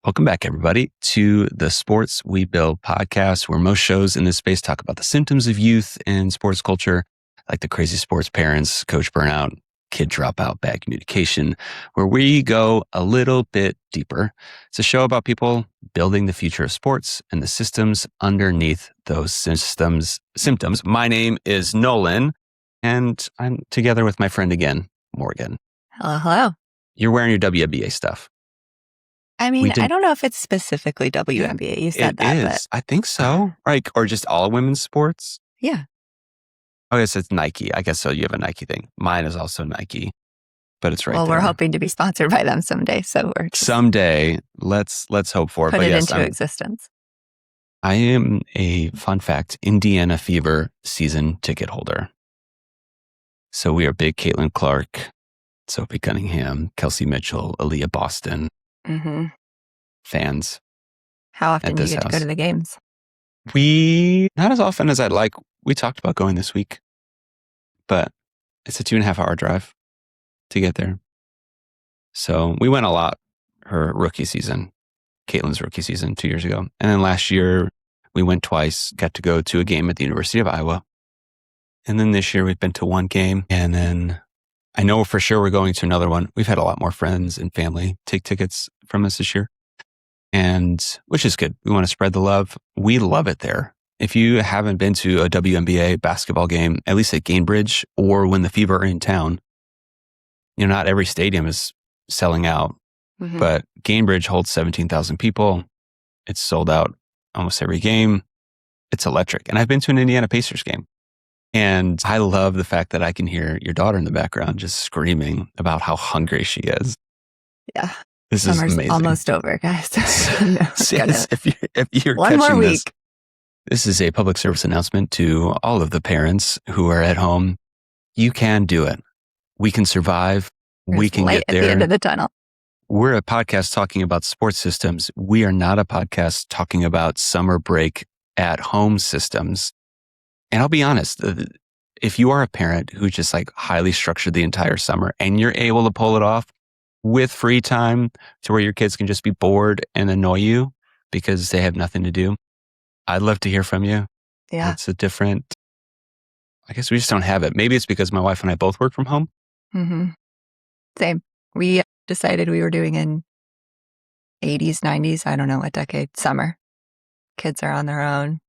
Welcome back, everybody, to the Sports We Build podcast, where most shows in this space talk about the symptoms of youth in sports culture, like the crazy sports parents, coach burnout, kid dropout, bad communication, where we go a little bit deeper. It's a show about people building the future of sports and the systems underneath those symptoms. My name is Nolan, and I'm together with my friend again, Morgan. Hello. You're wearing your WNBA stuff. I mean, I don't know if it's specifically WNBA. You said that, but I think so. Right. Or just all women's sports. Yeah. I guess it's Nike. I guess so. You have a Nike thing. Mine is also Nike, but it's right there. Well, we're hoping to be sponsored by them someday. So we're someday. Let's hope for it. Put it into existence. I am a fun fact Indiana Fever season ticket holder. So we are big Caitlin Clark, Sophie Cunningham, Kelsey Mitchell, Aaliyah Boston. Fans. How often do you get to go to the games? Not as often as I'd like. We talked about going this week, but it's a 2.5-hour drive to get there. So we went a lot her rookie season, Caitlin's rookie season 2 years ago. And then last year we went twice, got to go to a game at the University of Iowa. And then this year we've been to one game, and then I know for sure we're going to another one. We've had a lot more friends and family take tickets from us this year, and which is good. We want to spread the love. We love it there. If you haven't been to a WNBA basketball game, at least at Gainbridge or when the Fever are in town, not every stadium is selling out, but Gainbridge holds 17,000 people. It's sold out almost every game. It's electric. And I've been to an Indiana Pacers game. And I love the fact that I can hear your daughter in the background just screaming about how hungry she is. Yeah. This is amazing. Almost over, guys. If you're one more catching week. This is a public service announcement to all of the parents who are at home. You can do it. We can survive. We can get there. At the end of the tunnel. We're a podcast talking about sports systems. We are not a podcast talking about summer break at home systems. And I'll be honest, if you are a parent who just highly structured the entire summer and you're able to pull it off with free time to where your kids can just be bored and annoy you because they have nothing to do, I'd love to hear from you. Yeah. It's I guess we just don't have it. Maybe it's because my wife and I both work from home. Same. We decided we were doing in 80s, 90s, I don't know what decade, summer. Kids are on their own.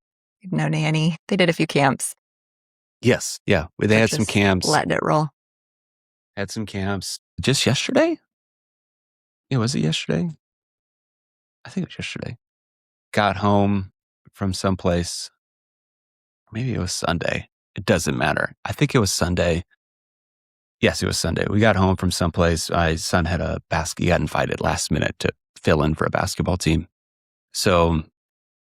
No nanny. They did a few camps. Yes. Yeah. They had some camps. Letting it roll. Had some camps. Just yesterday? Yeah, was it yesterday? I think it was yesterday. Got home from someplace. Maybe it was Sunday. It doesn't matter. I think it was Sunday. Yes, it was Sunday. We got home from someplace. My son had he got invited last minute to fill in for a basketball team. So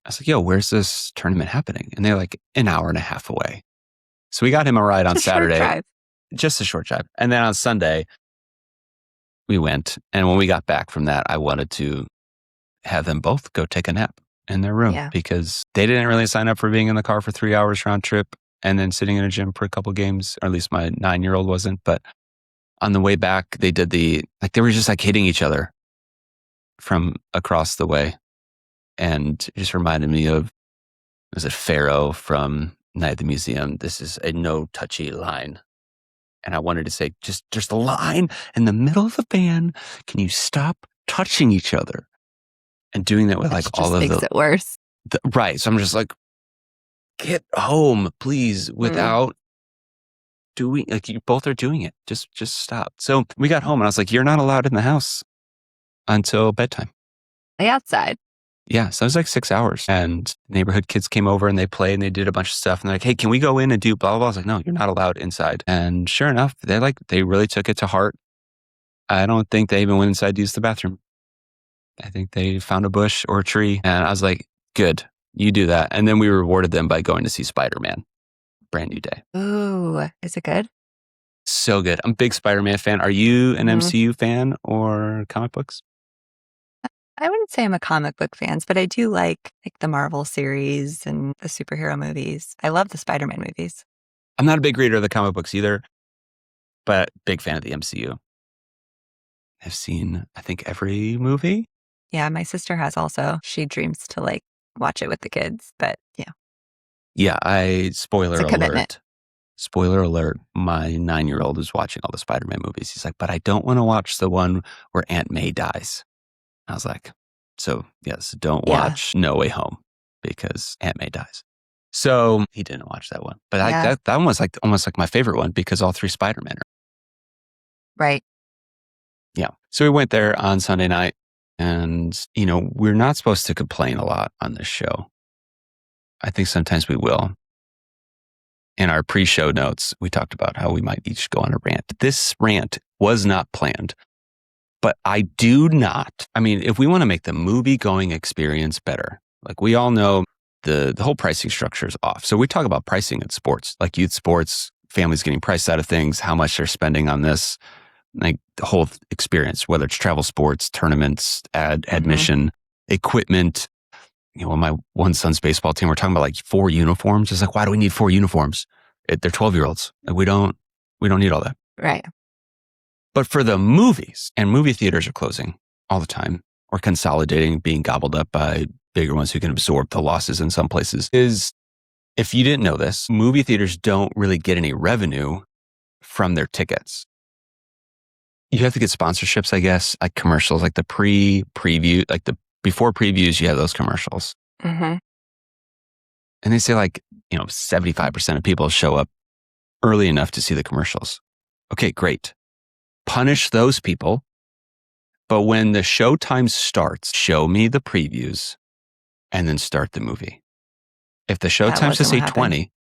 I was like, yo, where's this tournament happening? And they're like an hour and a half away. So we got him a ride on Saturday. Just a short drive. And then on Sunday, we went. And when we got back from that, I wanted to have them both go take a nap in their room because they didn't really sign up for being in the car for 3 hours round trip and then sitting in a gym for a couple games, or at least my 9-year-old wasn't. But on the way back, they did they were just hitting each other from across the way. And it just reminded me of, was it Pharaoh from Night at the Museum? This is a no touchy line. And I wanted to say, just there's a line in the middle of the band. Can you stop touching each other? And doing that with all of makes it worse. Right. So I'm just get home, please, without doing, you both are doing it. Just stop. So we got home and I was like, you're not allowed in the house until bedtime. Play outside. Yeah, so it was 6 hours, and neighborhood kids came over and they played and they did a bunch of stuff. And they're like, hey, can we go in and do blah, blah, blah? I was like, no, you're not allowed inside. And sure enough, they really took it to heart. I don't think they even went inside to use the bathroom. I think they found a bush or a tree. And I was like, good, you do that. And then we rewarded them by going to see Spider-Man. Brand new day. Ooh, is it good? So good. I'm a big Spider-Man fan. Are you an MCU fan or comic books? I wouldn't say I'm a comic book fan, but I do like the Marvel series and the superhero movies. I love the Spider-Man movies. I'm not a big reader of the comic books either, but big fan of the MCU. I've seen, I think, every movie. Yeah, my sister has also. She dreams to like watch it with the kids, but yeah, Yeah, it's a commitment. Spoiler alert, my 9-year-old is watching all the Spider-Man movies. He's like, but I don't want to watch the one where Aunt May dies. I was like, so yes, don't Yeah. watch No Way Home because Aunt May dies. So he didn't watch that one. But Yeah. that one was like almost like my favorite one because all 3 Spider-Men are. Right. Yeah. So we went there on Sunday night and, we're not supposed to complain a lot on this show. I think sometimes we will. In our pre-show notes, we talked about how we might each go on a rant. This rant was not planned, but I do not. I mean, if we want to make the movie going experience better, like we all know the whole pricing structure is off. So we talk about pricing in sports, like youth sports, families getting priced out of things, how much they're spending on this, like the whole experience, whether it's travel sports, tournaments, admission, equipment. My one son's baseball team, we're talking about like 4 uniforms. It's like, why do we need 4 uniforms? They're 12-year-olds. Like, we don't need all that. Right. But for the movies, and movie theaters are closing all the time or consolidating, being gobbled up by bigger ones who can absorb the losses in some places, is, if you didn't know this, movie theaters don't really get any revenue from their tickets. You have to get sponsorships, I guess, like commercials, like the preview, like the before previews, you have those commercials. Mm-hmm. And they say 75% of people show up early enough to see the commercials. Okay, great. Punish those people. But when the show time starts, show me the previews and then start the movie. If the show time says 8:20,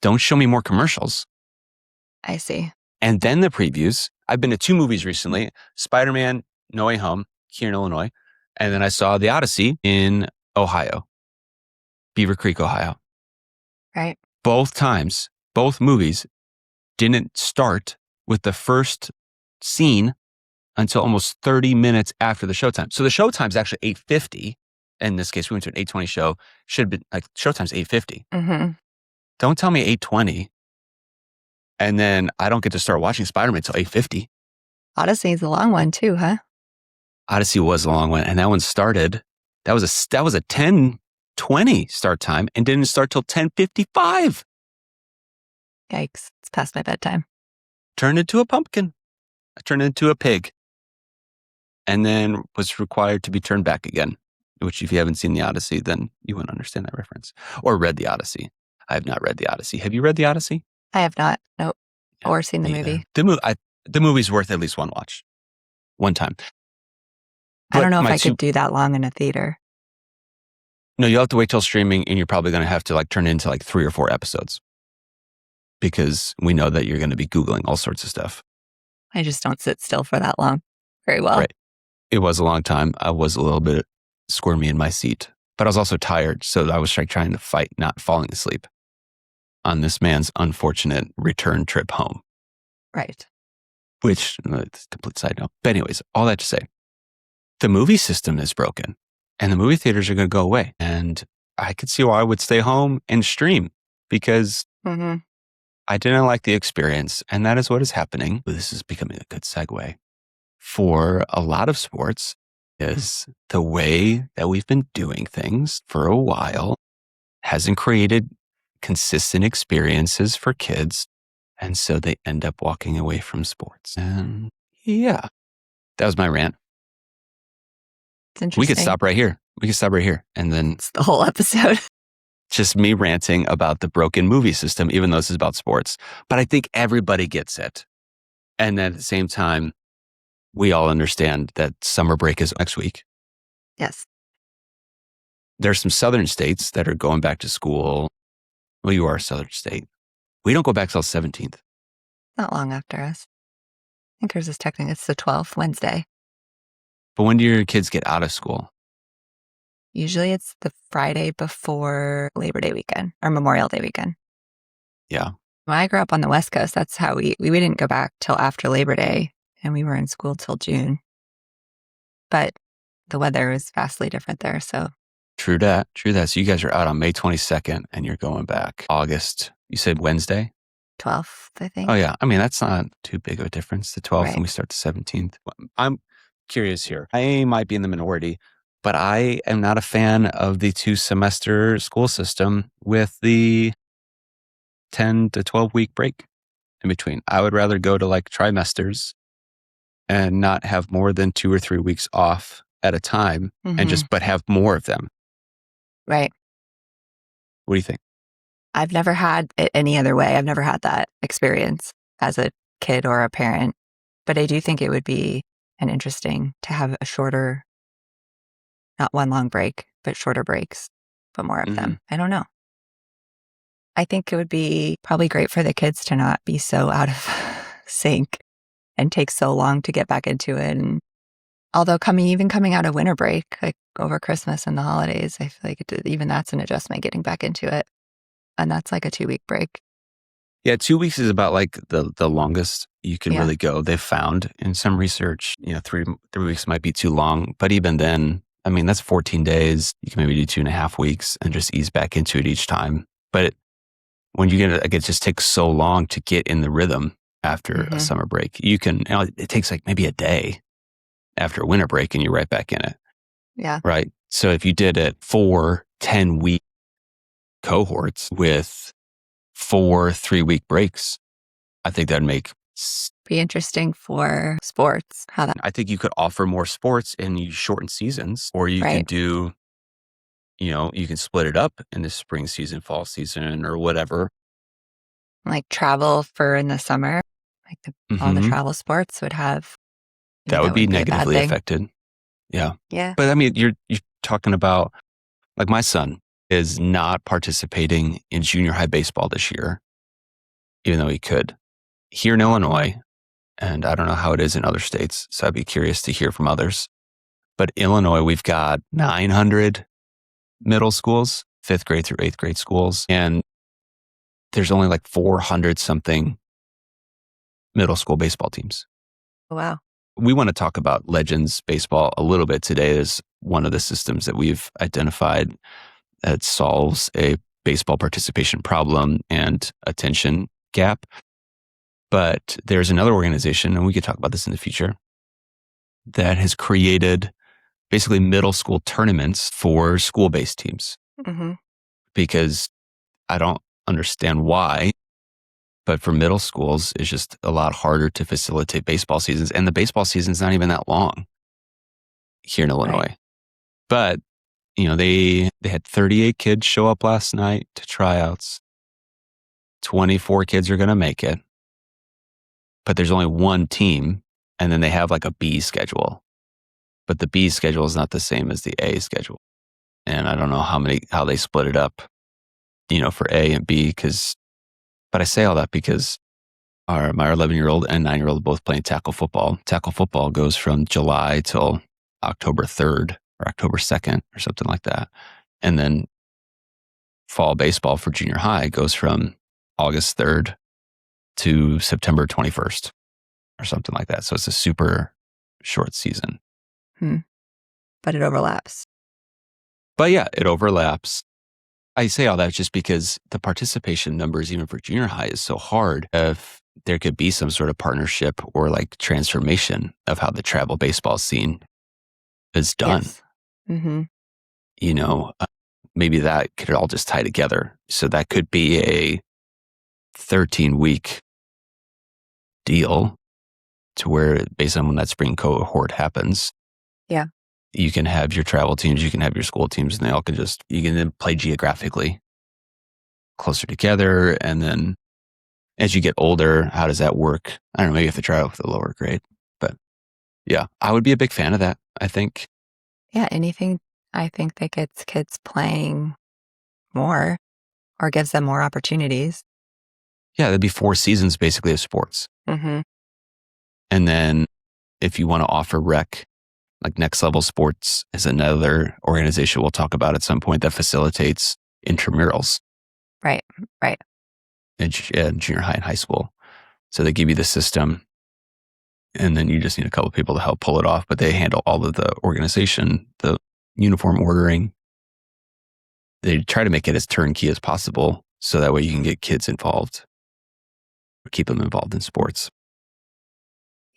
don't show me more commercials. I see. And then the previews. I've been to 2 movies recently, Spider-Man, No Way Home, here in Illinois. And then I saw The Odyssey in Ohio, Beaver Creek, Ohio. Right. Both times, both movies didn't start with the first scene until almost 30 minutes after the showtime. So the showtime's actually 8:50. In this case, we went to an 8:20 show. Should have been like showtime's 8:50. Mm-hmm. Don't tell me 8:20. And then I don't get to start watching Spider-Man until 8:50. Odyssey's a long one too, huh? Odyssey was a long one. And that one started, that was a 10:20 start time and didn't start till 10:55. Yikes. It's past my bedtime. Turned into a pumpkin. I turned into a pig. And then was required to be turned back again, which if you haven't seen The Odyssey, then you wouldn't understand that reference. Or read The Odyssey. I have not read The Odyssey. Have you read The Odyssey? I have not. Nope. Yeah, or seen the movie. The movie's worth at least one watch. One time. I don't know if I could do that long in a theater. No, you'll have to wait till streaming, and you're probably going to have to turn into 3 or 4 episodes. Because we know that you're going to be Googling all sorts of stuff. I just don't sit still for that long very well. Right. It was a long time. I was a little bit squirmy in my seat, but I was also tired. So I was trying to fight not falling asleep on this man's unfortunate return trip home. Right. Which, it's a complete side note. But anyways, all that to say, the movie system is broken and the movie theaters are going to go away. And I could see why I would stay home and stream because I didn't like the experience. And that is what is happening. This is becoming a good segue for a lot of sports is the way that we've been doing things for a while hasn't created consistent experiences for kids. And so they end up walking away from sports. And yeah, that was my rant. It's interesting. We could stop right here. And then it's the whole episode. Just me ranting about the broken movie system, even though this is about sports. But I think everybody gets it. And at the same time, we all understand that summer break is next week. Yes. There's some southern states that are going back to school. Well, you are a southern state. We don't go back till 17th. Not long after us. I think ours is technically, it's the 12th, Wednesday. But when do your kids get out of school? Usually it's the Friday before Labor Day weekend or Memorial Day weekend. Yeah. When I grew up on the West Coast, that's how we didn't go back till after Labor Day and we were in school till June. But the weather is vastly different there, so. True that. So you guys are out on May 22nd and you're going back August. You said Wednesday? 12th, I think. Oh, yeah. I mean, that's not too big of a difference. The 12th Right. and we start the 17th. curious here. I might be in the minority, but I am not a fan of the 2-semester school system with the 10 to 12 week break in between. I would rather go to like trimesters and not have more than 2 or 3 weeks off at a time and Mhm. just, but have more of them. Right. What do you think? I've never had it any other way. I've never had that experience as a kid or a parent, but I do think it would be an interesting to have a shorter, not one long break, but shorter breaks, but more of Hmm. them. I don't know. I think it would be probably great for the kids to not be so out of sync and take so long to get back into it. And although coming out of winter break, like over Christmas and the holidays, I feel like even that's an adjustment getting back into it. And that's like a 2-week break. Yeah, 2 weeks is about like the longest you can Yeah. really go. They've found in some research, 3 weeks might be too long, but even then, I mean, that's 14 days. You can maybe do 2.5 weeks and just ease back into it each time. But when you get it, like, it just takes so long to get in the rhythm after a Hmm. summer break. It takes like maybe a day after a winter break and you're right back in it. Yeah. Right. So if you did it 4 10-week cohorts with 4 3-week breaks, I think that'd make. Be interesting for sports. How that, I think you could offer more sports and you shorten seasons, or you can right? do, you can split it up in the spring season, fall season, or whatever. Like travel for in the summer, like all the Hmm. travel sports would have, maybe That would that be wouldn't be a bad negatively thing. affected. Yeah. Yeah. But I mean, you're talking about, like, my son is not participating in junior high baseball this year, even though he could. Here in Illinois, and I don't know how it is in other states, so I'd be curious to hear from others. But Illinois, we've got 900 middle schools, 5th grade through 8th grade schools, and there's only like 400 something middle school baseball teams. Wow. We want to talk about Legends baseball a little bit today as one of the systems that we've identified that solves a baseball participation problem and attention gap. But there's another organization, and we could talk about this in the future, that has created basically middle school tournaments for school-based teams, Hmm. because I don't understand why, but for middle schools, it's just a lot harder to facilitate baseball seasons. And the baseball season's not even that long here in Right. Illinois. But, they had 38 kids show up last night to tryouts. 24 kids are going to make it, but there's only one team. And then they have like a B schedule, but the B schedule is not the same as the A schedule. And I don't know how they split it up, for A and B, but I say all that because my 11-year-old and 9-year-old both playing tackle football. Tackle football goes from July till October 3rd or October 2nd or something like that. And then fall baseball for junior high goes from August 3rd to September 21st or something like that. So it's a super short season. Hmm. But it overlaps. But yeah, it overlaps. I say all that just because the participation numbers, even for junior high, is so hard. If there could be some sort of partnership or like transformation of how the travel baseball scene is done, Yes. Hmm. you know, uh, maybe that could all just tie together. So that could be a 13-week deal to where, based on when that spring cohort happens, Yeah. you can have your travel teams, you can have your school teams, and you can then play geographically closer together. And then as you get older, how does that work? I don't know, maybe you have to try it with a lower grade. But yeah, I would be a big fan of that, I think. Yeah. Anything I think that gets kids playing more or gives them more opportunities. Yeah, that'd be 4 seasons basically of sports. Hmm. And then if you want to offer rec, like Next Level Sports is another organization we'll talk about at some point that facilitates intramurals Right. Right. in junior high and high school. So they give you the system, and then you just need a couple of people to help pull it off. But they handle all of the organization, the uniform ordering. They try to make it as turnkey as possible, so that way you can get kids involved or keep them involved in sports.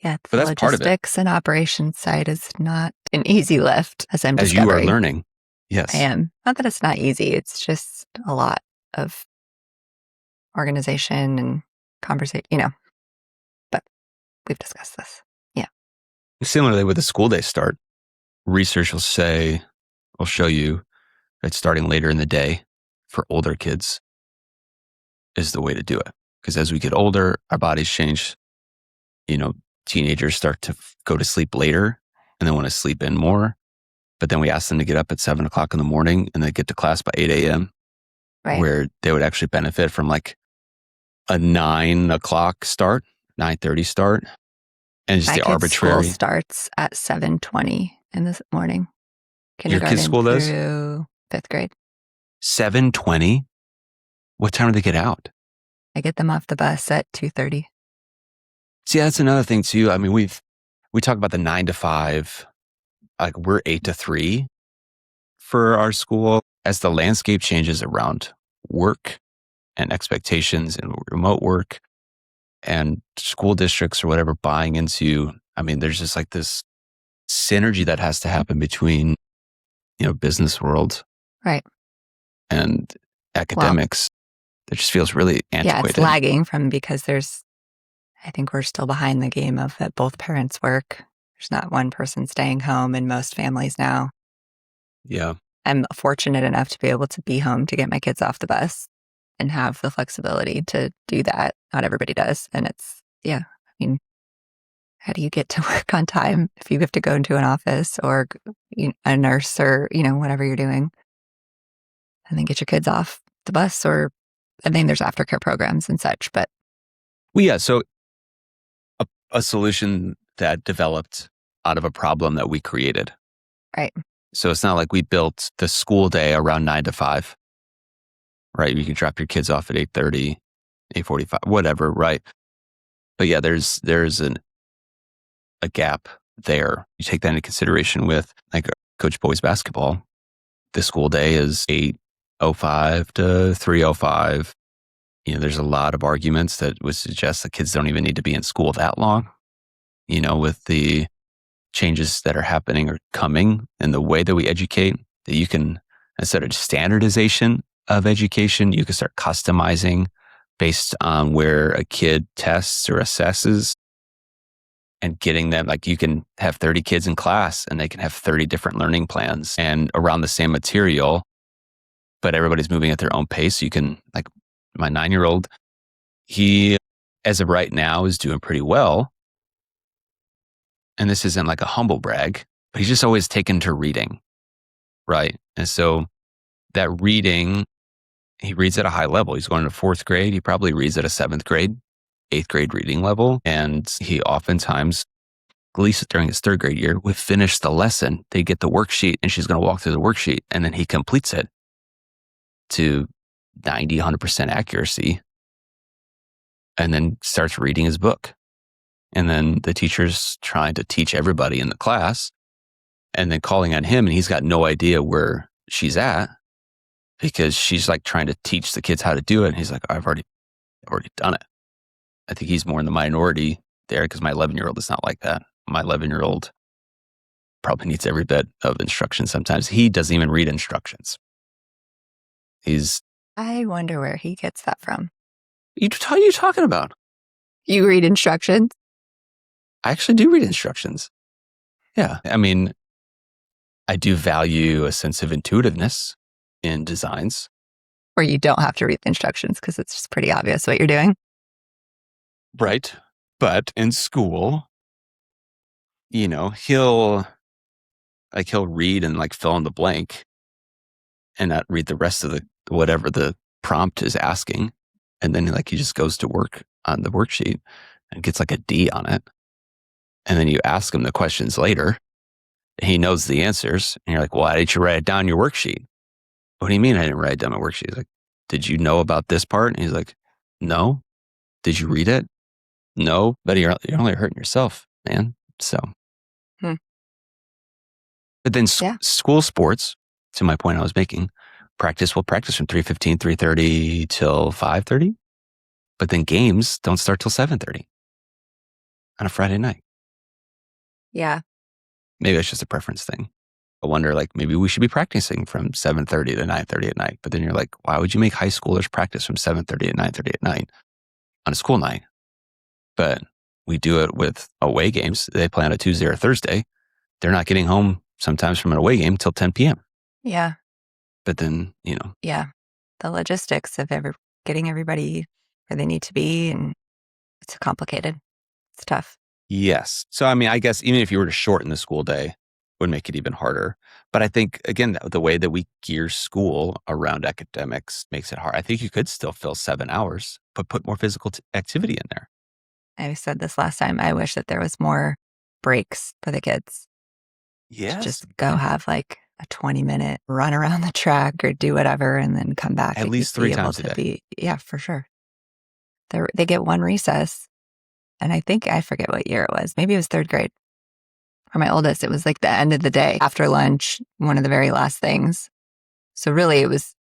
Yeah, But the that's part of it. logistics and operations side is not an easy lift, as I'm As you are discovering. learning. I Yes. am. Not that it's not easy, it's just a lot of organization and conversation, but we've discussed this. Yeah. Similarly, with the school day start, research will show you that starting later in the day for older kids is the way to do it. Because as we get older, our bodies change. Teenagers start to go to sleep later and they want to sleep in more. But then we ask them to get up at 7 o'clock in the morning and they get to class by 8 a.m., Right. where they would actually benefit from like a 9 o'clock start, 9:30 start. And just My the kid's school arbitrary. starts at 7:20 in the morning, Your kid's kindergarten school does through 5th grade. 7:20. What time do they get out? I get them off the bus at 2:30. See, that's another thing too. I mean, we talk about the 9 to 5, like we're 8 to 3 for our school. As the landscape changes around work and expectations and remote work and school districts or whatever buying into, I mean, there's just like this synergy that has to happen between, business world Right. and Well, academics. It just feels really yeah, it's antiquated. lagging because I think we're still behind the game of that both parents work. There's not one person staying home in most families now. Yeah. I'm fortunate enough to be able to be home to get my kids off the bus and have the flexibility to do that. Not everybody does. And I mean, how do you get to work on time if you have to go into an office or a nurse or, whatever you're doing, and then get your kids off the bus? Or I think there's aftercare programs and such, but Well, yeah. So a solution that developed out of a problem that we created. right. So it's not like we built the school day around 9 to 5, right? You can drop your kids off at 8:30, 8:45, whatever, right? But yeah, there's a gap there. You take that into consideration with like coach boys basketball. The school day is 8:05 to 3:05. There's a lot of arguments that would suggest that kids don't even need to be in school that long. With the changes that are happening or coming and the way that we educate, that you can, instead of standardization of education, you can start customizing based on where a kid tests or assesses and getting them, like you can have 30 kids in class and they can have 30 different learning plans and around the same material, but everybody's moving at their own pace. You can, like my 9-year-old, he, as of right now, is doing pretty well. And this isn't like a humble brag, but he's just always taken to reading, right? And so that reading, he reads at a high level. He's going to 4th grade. He probably reads at a 7th grade, 8th grade reading level. And he oftentimes, at least during his 3rd grade year, would finish the lesson. They get the worksheet and she's going to walk through the worksheet and then he completes it to 90, 100% accuracy and then starts reading his book. And then the teacher's trying to teach everybody in the class and then calling on him and he's got no idea where she's at because she's like trying to teach the kids how to do it. And he's like, I've already done it. I think he's more in the minority there because my 11-year-old is not like that. My 11-year-old probably needs every bit of instruction sometimes. He doesn't even read instructions. I wonder where he gets that from. What are you talking about? You read instructions? I actually do read instructions. Yeah. I mean, I do value a sense of intuitiveness in designs. Where you don't have to read the instructions because it's just pretty obvious what you're doing. Right. But in school, he'll read and like fill in the blank and not read the rest of the whatever the prompt is asking. And then he just goes to work on the worksheet and gets like a D on it. And then you ask him the questions later. And he knows the answers. And you're like, well, why didn't you write it down in your worksheet? What do you mean I didn't write it down in my worksheet? He's like, did you know about this part? And he's like, no. Did you read it? No. But you're only hurting yourself, man. So. Hmm. But then school sports, to my point I was making, we'll practice from 3:15, 3:30 till 5:30. But then games don't start till 7:30 on a Friday night. Yeah. Maybe it's just a preference thing. I wonder, like, maybe we should be practicing from 7:30 to 9:30 at night. But then you're like, why would you make high schoolers practice from 7:30 to 9:30 at night on a school night? But we do it with away games. They play on a Tuesday or Thursday. They're not getting home sometimes from an away game till 10 p.m. Yeah. But then, Yeah. The logistics of getting everybody where they need to be, and it's complicated. It's tough. yes. So, I mean, I guess even if you were to shorten the school day, would make it even harder. But I think, again, the way that we gear school around academics makes it hard. I think you could still fill 7 hours, but put more physical activity in there. I said this last time. I wish that there was more breaks for the kids to Yes. just go have like a 20-minute run around the track or do whatever and then come back At and least be 3 able times a to day. be, yeah, for sure. They get one recess. And I forget what year it was. Maybe it was third grade. For my oldest, it was like the end of the day after lunch, one of the very last things. So really it was,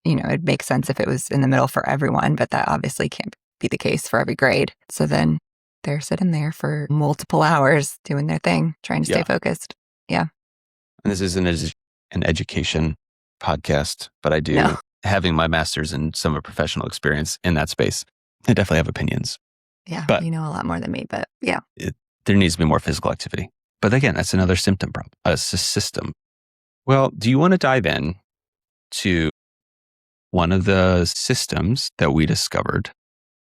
it'd make sense if it was in the middle for everyone, but that obviously can't be the case for every grade. So then they're sitting there for multiple hours doing their thing, trying to stay Yeah. focused. Yeah. And this isn't an education podcast, but I do, No. having my master's and some of professional experience in that space, I definitely have opinions. Yeah. But you know a lot more than me, but yeah. There needs to be more physical activity. But again, that's another symptom problem, a system. Well, do you want to dive in to one of the systems that we discovered?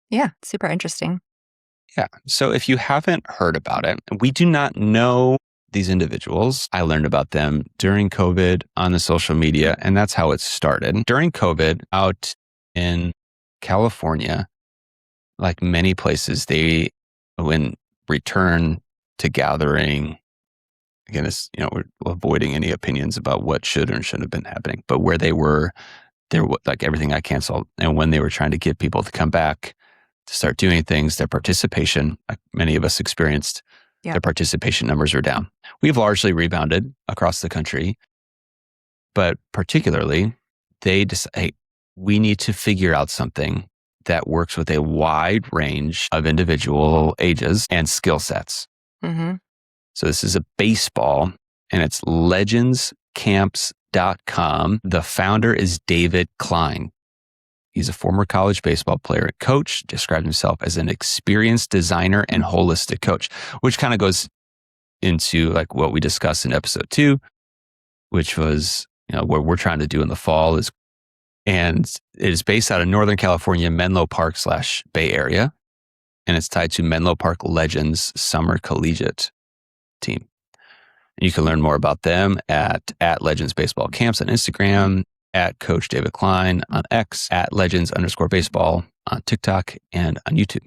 Yeah. Super interesting. Yeah. So if you haven't heard about it, we do not know these individuals. I learned about them during COVID on the social media, and that's how it started. During COVID, out in California, like many places, they, when return to gathering, again, it's, we're avoiding any opinions about what should or shouldn't have been happening, but where they were, there, like everything got canceled. And when they were trying to get people to come back to start doing things, their participation, like many of us experienced, their participation numbers are down. We've largely rebounded across the country, but particularly they decide, hey, we need to figure out something that works with a wide range of individual ages and skill sets. Mm-hmm. So this is a baseball, and it's legendscamps.com. The founder is David Klein. He's a former college baseball player and coach, described himself as an experienced designer and holistic coach, which kind of goes into like what we discussed in episode 2, which was, what we're trying to do in the fall is, and it is based out of Northern California, Menlo Park / Bay Area. And it's tied to Menlo Park Legends Summer Collegiate team. And you can learn more about them at Legends Baseball Camps on Instagram, at Coach David Klein on X, at Legends_baseball on TikTok and on YouTube.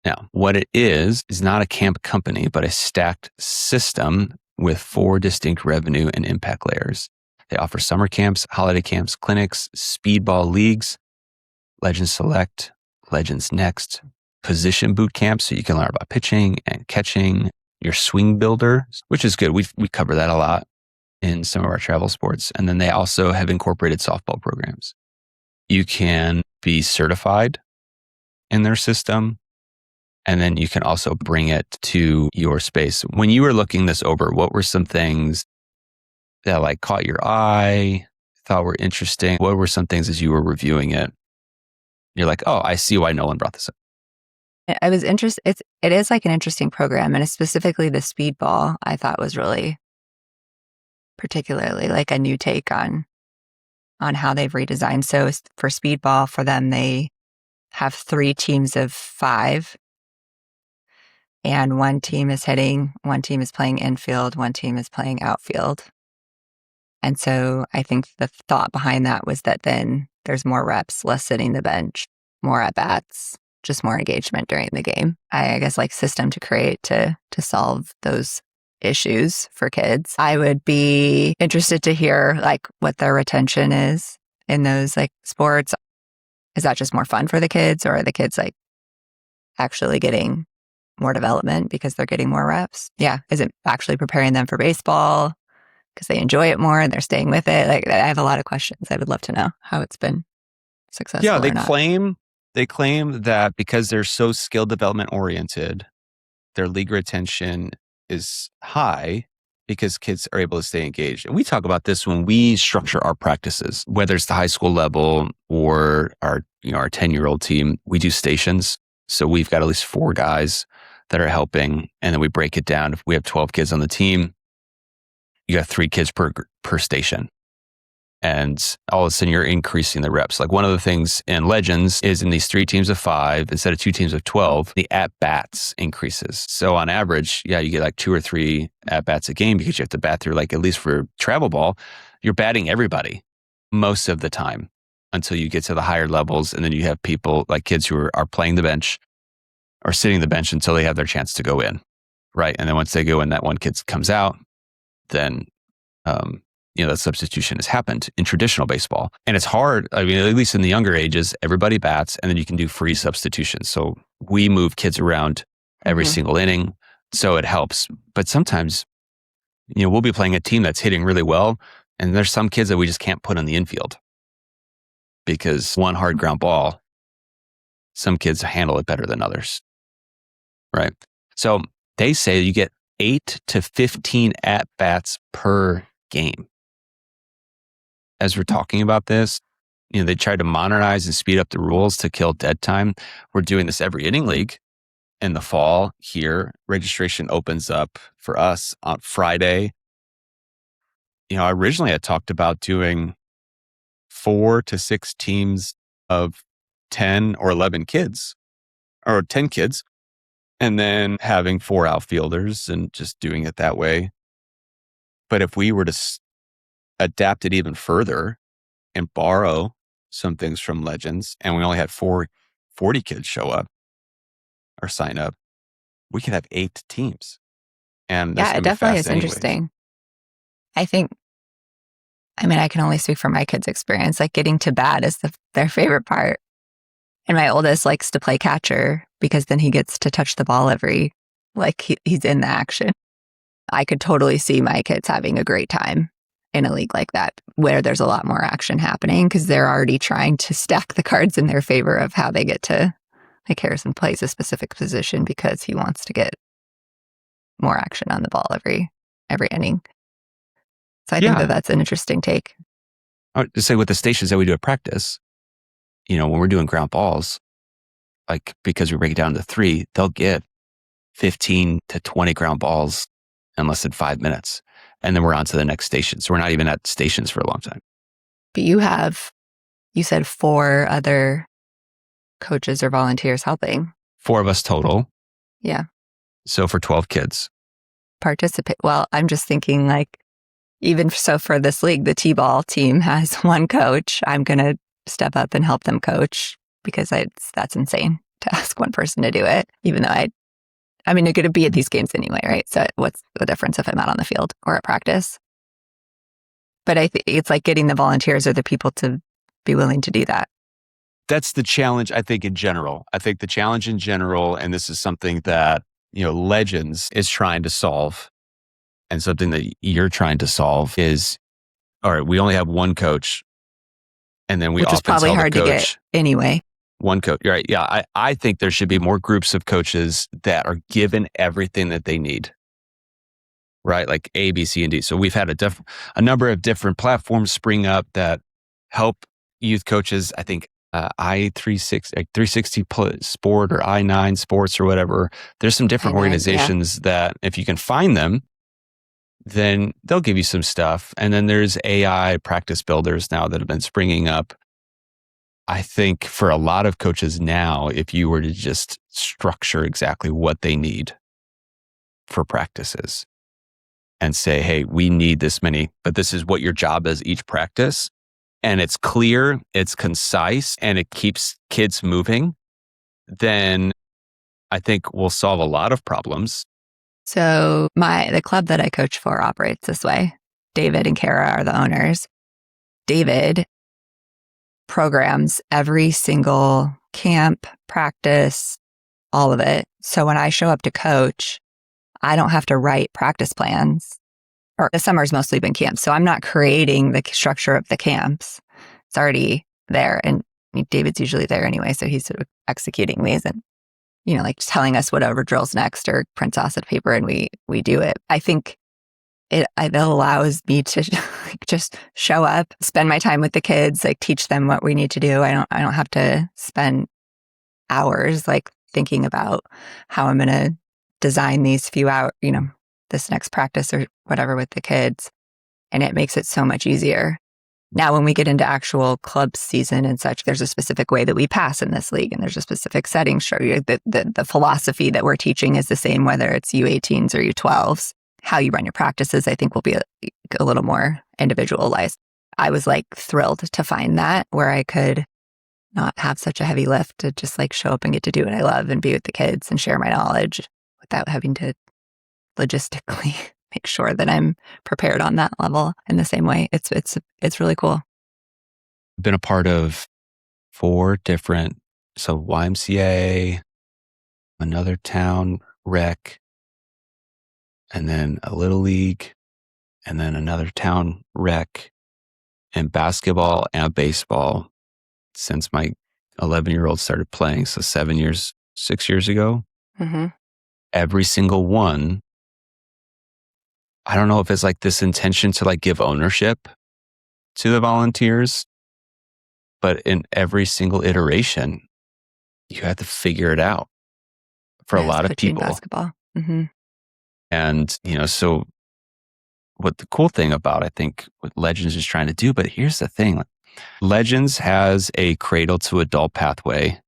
Now, what it is not a camp company, but a stacked system with 4 distinct revenue and impact layers. They offer summer camps, holiday camps, clinics, speedball leagues, Legends Select, Legends Next, position boot camps, so you can learn about pitching and catching, your swing builder, which is good. We cover that a lot in some of our travel sports. And then they also have incorporated softball programs. You can be certified in their system, and then you can also bring it to your space. When you were looking this over, what were some things that like caught your eye, thought were interesting? What were some things as you were reviewing it? You're like, oh, I see why Nolan brought this up. I was interested. It is like an interesting program, and specifically the speedball I thought was really particularly like a new take on how they've redesigned. So for speedball, for them, they have 3 teams of 5, and one team is hitting, one team is playing infield, one team is playing outfield. And so I think the thought behind that was that then there's more reps, less sitting the bench, more at bats, just more engagement during the game. I guess like system to create to solve those issues for kids. I would be interested to hear like what their retention is in those like sports. Is that just more fun for the kids, or are the kids like actually getting more development because they're getting more reps? Yeah. Is it actually preparing them for baseball because they enjoy it more and they're staying with it? Like, I have a lot of questions. I would love to know how it's been successful. Yeah, or not. They claim that because they're so skill development oriented, their league retention is high because kids are able to stay engaged. And we talk about this when we structure our practices, whether it's the high school level or our 10-year-old team, we do stations. So we've got at least 4 guys that are helping. And then we break it down. If we have 12 kids on the team, you got 3 kids per station. And all of a sudden you're increasing the reps. Like one of the things in Legends is in these 3 teams of 5, instead of 2 teams of 12, the at-bats increases. So on average, you get like 2 or 3 at-bats a game because you have to bat through, like at least for travel ball, you're batting everybody most of the time until you get to the higher levels. And then you have people like kids who are playing the bench or sitting the bench until they have their chance to go in. Right. And then once they go in, that one kid comes out, then that substitution has happened in traditional baseball. And it's hard. I mean, at least in the younger ages, everybody bats and then you can do free substitutions. So we move kids around every single inning. So it helps. But sometimes, we'll be playing a team that's hitting really well. And there's some kids that we just can't put on the infield because one hard ground ball, some kids handle it better than others. Right. So they say you get 8 to 15 at-bats per game. As we're talking about this, they try to modernize and speed up the rules to kill dead time. We're doing this every inning league in the fall here. Registration opens up for us on Friday. Originally I talked about doing 4 to 6 teams of 10 or 11 kids or 10 kids, and then having 4 outfielders and just doing it that way. But if we were to adapt it even further and borrow some things from Legends, and we only had 40 kids show up or sign up, we could have 8 teams. And it definitely is interesting. I can only speak from my kids' experience. Like getting to bat is their favorite part. And my oldest likes to play catcher because then he gets to touch the ball he's in the action. I could totally see my kids having a great time in a league like that, where there's a lot more action happening because they're already trying to stack the cards in their favor of how they get to, like Harrison plays a specific position because he wants to get more action on the ball every inning. So I think that's an interesting take. I would just say with the stations that we do at practice, when we're doing ground balls, like because we break it down to 3, they'll get 15 to 20 ground balls in less than 5 minutes. And then we're on to the next station. So we're not even at stations for a long time. But you said 4 other coaches or volunteers helping. 4 of us total. Yeah. So for 12 kids. Participate. Well, I'm just thinking even so for this league, the T-ball team has 1 coach. I'm going to step up and help them coach because that's insane to ask 1 person to do it, even though you're going to be at these games anyway, right? So what's the difference if I'm out on the field or at practice? But I think it's like getting the volunteers or the people to be willing to do that. That's the challenge, I think, in general. I think the challenge in general, and this is something that, Legends is trying to solve, and something that you're trying to solve is, all right, we only have 1 coach, and then which is probably hard to get anyway. 1 coach, right? Yeah, I think there should be more groups of coaches that are given everything that they need, right? Like A, B, C, and D. So we've had a number of different platforms spring up that help youth coaches. I think I360 Sport or I9 Sports or whatever. There's some different organizations that if you can find them, then they'll give you some stuff. And then there's AI practice builders now that have been springing up. I think for a lot of coaches now, if you were to just structure exactly what they need for practices and say, hey, we need this many, but this is what your job is each practice. And it's clear, it's concise, and it keeps kids moving, then I think we'll solve a lot of problems. So the club that I coach for operates this way. David and Kara are the owners. David programs every single camp, practice, all of it. So when I show up to coach, I don't have to write practice plans. Or the summer's mostly been camps. So I'm not creating the structure of the camps. It's already there. And David's usually there anyway. So he's sort of executing these. And like telling us whatever drill's next or prints us at paper and we do it. I think it allows me to just show up, spend my time with the kids, like teach them what we need to do. I don't have to spend hours like thinking about how I'm going to design these few hours, this next practice or whatever with the kids. And it makes it so much easier. Now, when we get into actual club season and such, there's a specific way that we pass in this league, and there's a specific setting. Show you that the philosophy that we're teaching is the same, whether it's U18s or U12s. How you run your practices, I think, will be a little more individualized. I was like thrilled to find that where I could not have such a heavy lift to just like show up and get to do what I love and be with the kids and share my knowledge without having to logistically make sure that I'm prepared on that level in the same way. It's really cool. Been a part of 4 different, so YMCA, another town rec, and then a little league, and then another town rec, and basketball and baseball since my 11-year-old started playing. So 6 years ago. Mm-hmm. Every single one, I don't know if it's like this intention to like give ownership to the volunteers, but in every single iteration, you have to figure it out for a lot of people. Basketball. Mm-hmm. And, so what the cool thing about, I think, what Legends is trying to do, but here's the thing. Legends has a cradle to adult pathway,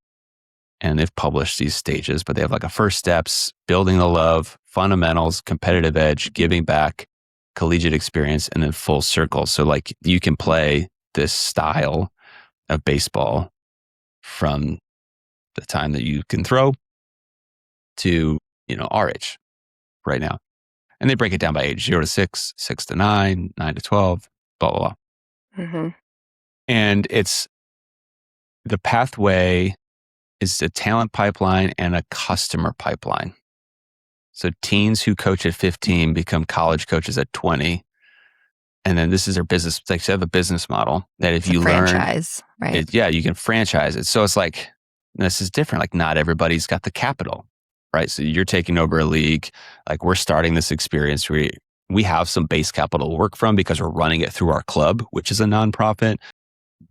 and they've published these stages, but they have like a first steps, building the love, fundamentals, competitive edge, giving back, collegiate experience, and then full circle. So like you can play this style of baseball from the time that you can throw to, our age right now. And they break it down by age, 0 to 6, 6 to 9, 9 to 12, blah, blah, blah. Mm-hmm. And the pathway is a talent pipeline and a customer pipeline. So teens who coach at 15 become college coaches at 20. And then this is their business. They have a business model that if you learn, franchise, right? You can franchise it. So it's like, this is different. Like not everybody's got the capital, right? So you're taking over a league. Like we're starting this experience where we have some base capital to work from because we're running it through our club, which is a nonprofit.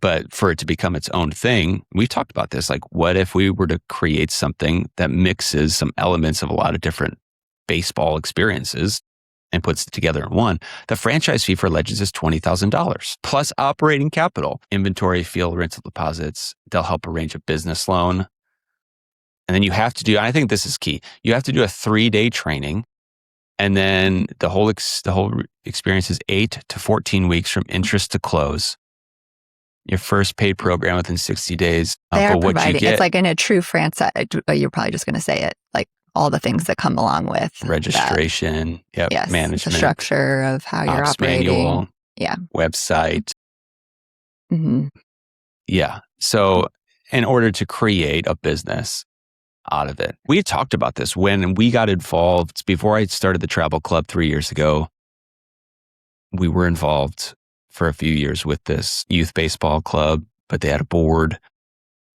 But for it to become its own thing, we've talked about this. Like, what if we were to create something that mixes some elements of a lot of different baseball experiences and puts it together in one? The franchise fee for Legends is $20,000 plus operating capital, inventory, field rental deposits. They'll help arrange a business loan. And then you have to do, and I think this is key, you have to do a 3-day training. And then the whole experience is 8 to 14 weeks from interest to close. Your first paid program within 60 days. They are but what providing, you get, it's like in a true franchise, you're probably just going to say it, like all the things that come along with registration, yes, management, the structure of how you're operating, manual, yeah, website. Mm-hmm. Yeah. So in order to create a business out of it, we talked about this when we got involved before I started the travel club 3 years ago. We were involved for a few years with this youth baseball club, but they had a board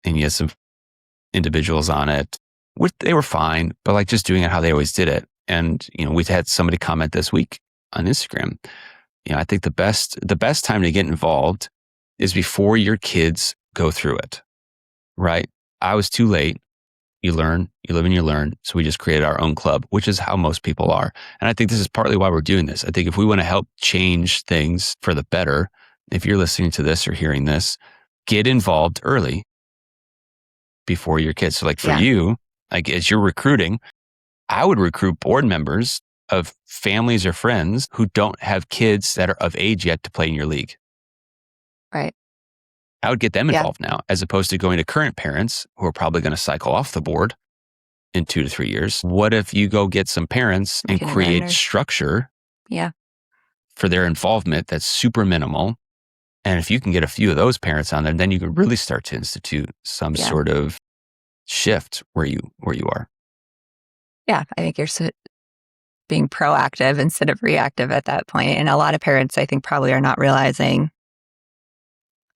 and you had some individuals on it, which they were fine, but like just doing it how they always did it. And, we've had somebody comment this week on Instagram. I think the best time to get involved is before your kids go through it, right? I was too late. You learn, you live and you learn. So we just created our own club, which is how most people are. And I think this is partly why we're doing this. I think if we want to help change things for the better, if you're listening to this or hearing this, get involved early before your kids. So like for you, like as you're recruiting, I would recruit board members of families or friends who don't have kids that are of age yet to play in your league. Right. I would get them involved now, as opposed to going to current parents who are probably going to cycle off the board in 2 to 3 years. What if you go get some parents and create structure for their involvement that's super minimal? And if you can get a few of those parents on there, then you can really start to institute some sort of shift where you are. Yeah, I think you're being proactive instead of reactive at that point. And a lot of parents, I think, probably are not realizing.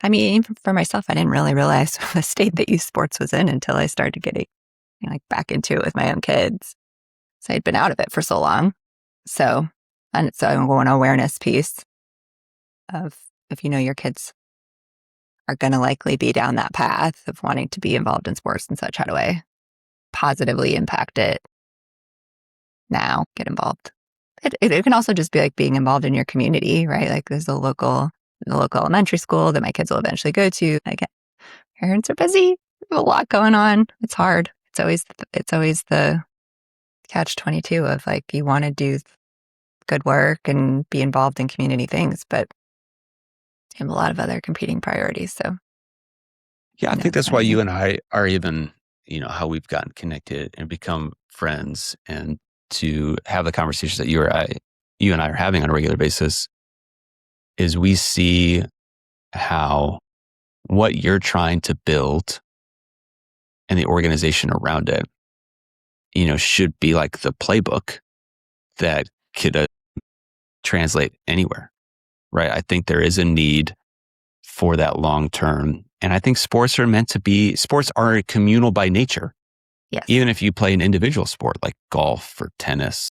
I mean, even for myself, I didn't really realize the state that youth sports was in until I started getting like back into it with my own kids. So I'd been out of it for so long. So I want an awareness piece of if your kids are going to likely be down that path of wanting to be involved in sports and such, how do I positively impact it now? Get involved. It can also just be like being involved in your community, right? Like there's the local elementary school that my kids will eventually go to. Like parents are busy, a lot going on. It's hard. It's always the catch-22 of like you want to do good work and be involved in community things, but you have a lot of other competing priorities. So yeah, I think that's what why I you mean. and I are even, how we've gotten connected and become friends, and to have the conversations that you and I are having on a regular basis is we see how what you're trying to build and the organization around it, should be like the playbook that could translate anywhere, right? I think there is a need for that long term. And I think sports are communal by nature. Yes. Even if you play an individual sport like golf or tennis,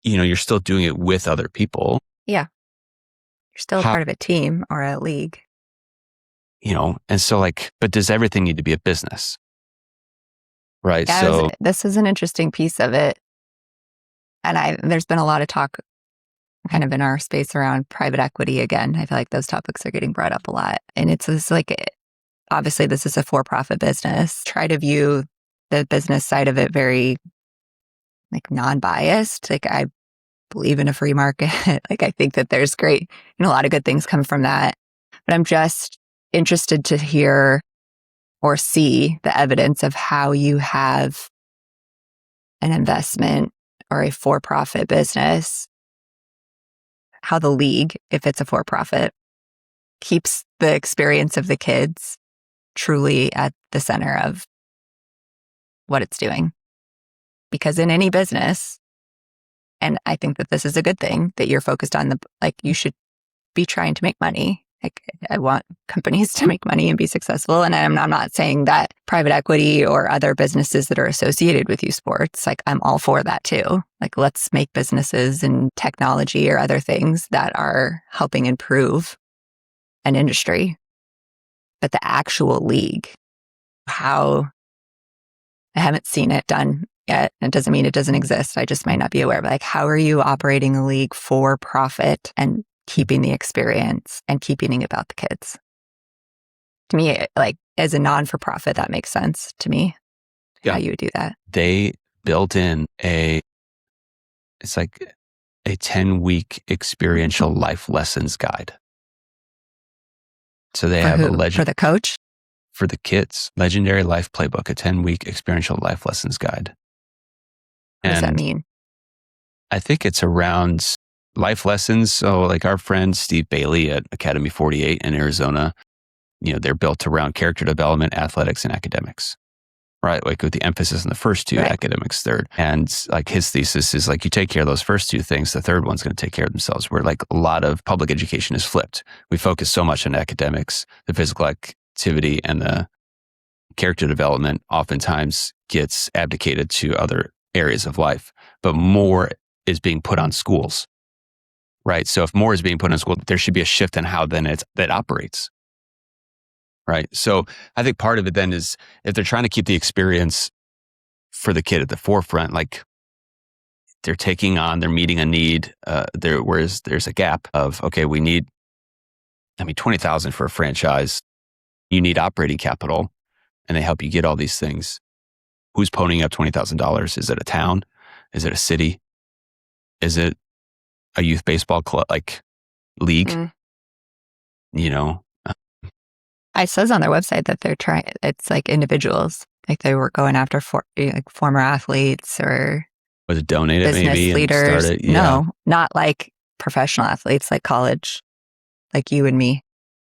you're still doing it with other people. Yeah. You're still a part of a team or a league. And so but does everything need to be a business? Right. Yeah, So this is an interesting piece of it. And there's been a lot of talk kind of in our space around private equity again. I feel like those topics are getting brought up a lot. And it's just obviously this is a for-profit business. Try to view the business side of it very non-biased. I believe in a free market. I think that there's great, a lot of good things come from that. But I'm just interested to hear or see the evidence of how you have an investment or a for-profit business, how the league, if it's a for-profit, keeps the experience of the kids truly at the center of what it's doing. Because in any business, and I think that this is a good thing, that you're focused on you should be trying to make money. I want companies to make money and be successful. And I'm not saying that private equity or other businesses that are associated with youth sports, I'm all for that too. Let's make businesses in technology or other things that are helping improve an industry. But the actual league, how I haven't seen it done yet. It doesn't mean it doesn't exist. I just might not be aware. But how are you operating a league for profit and keeping the experience and keeping it about the kids? To me, as a non-for-profit, that makes sense to me. Yeah. How you would do that. They built in it's like a 10-week experiential life lessons guide. So they have for the coach? For the kids, Legendary Life Playbook, a 10-week experiential life lessons guide. What does that mean? I think it's around life lessons. So our friend Steve Bailey at Academy 48 in Arizona, they're built around character development, athletics, and academics, right? With the emphasis on the first two, right. Academics third. And his thesis is you take care of those first two things, the third one's going to take care of themselves. Where a lot of public education is flipped. We focus so much on academics, the physical activity and the character development oftentimes gets abdicated to other areas of life, but more is being put on schools. Right. So if more is being put in school, there should be a shift in how then that operates. Right. So I think part of it then is if they're trying to keep the experience for the kid at the forefront, they're meeting a need, whereas there's a gap of, okay, we need, $20,000 for a franchise. You need operating capital and they help you get all these things. Who's ponying up $20,000? Is it a town? Is it a city? Is it a youth baseball club, league? It says on their website that they're trying, it's individuals, they were going after former athletes or was it donate it business maybe leaders. And start it? Yeah. No, not professional athletes, college, you and me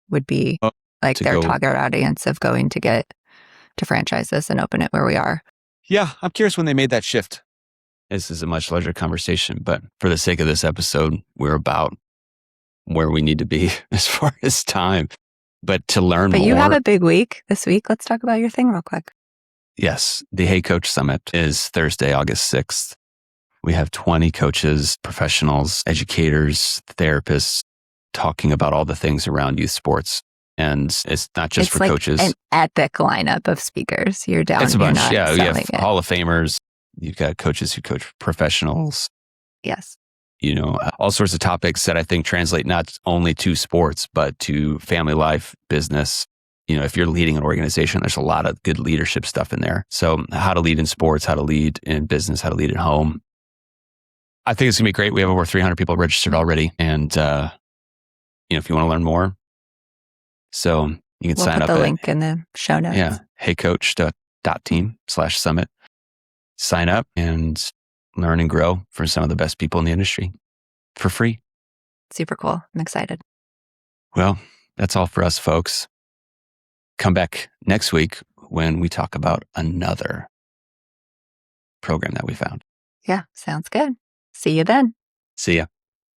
would be their target audience of going to get to franchise this and open it where we are. Yeah. I'm curious when they made that shift. This is a much larger conversation, but for the sake of this episode, we're about where we need to be as far as time. But to learn more. But you have a big week this week. Let's talk about your thing real quick. Yes, the Hey Coach Summit is Thursday, August 6th. We have 20 coaches, professionals, educators, therapists talking about all the things around youth sports. And it's not just for like coaches. An epic lineup of speakers. You're down. It's a You're bunch. not Yeah, you have selling it. Hall of Famers. You've got coaches who coach professionals. Yes. All sorts of topics that I think translate not only to sports, but to family life, business. If you're leading an organization, there's a lot of good leadership stuff in there. So how to lead in sports, how to lead in business, how to lead at home. I think it's going to be great. We have over 300 people registered already. And, if you want to learn more, so you can We'll sign put up the at link in the show notes. Yeah, heycoach.team/summit. Sign up and learn and grow from some of the best people in the industry for free. Super cool. I'm excited. Well, that's all for us, folks. Come back next week when we talk about another program that we found. Yeah, sounds good. See you then. See ya.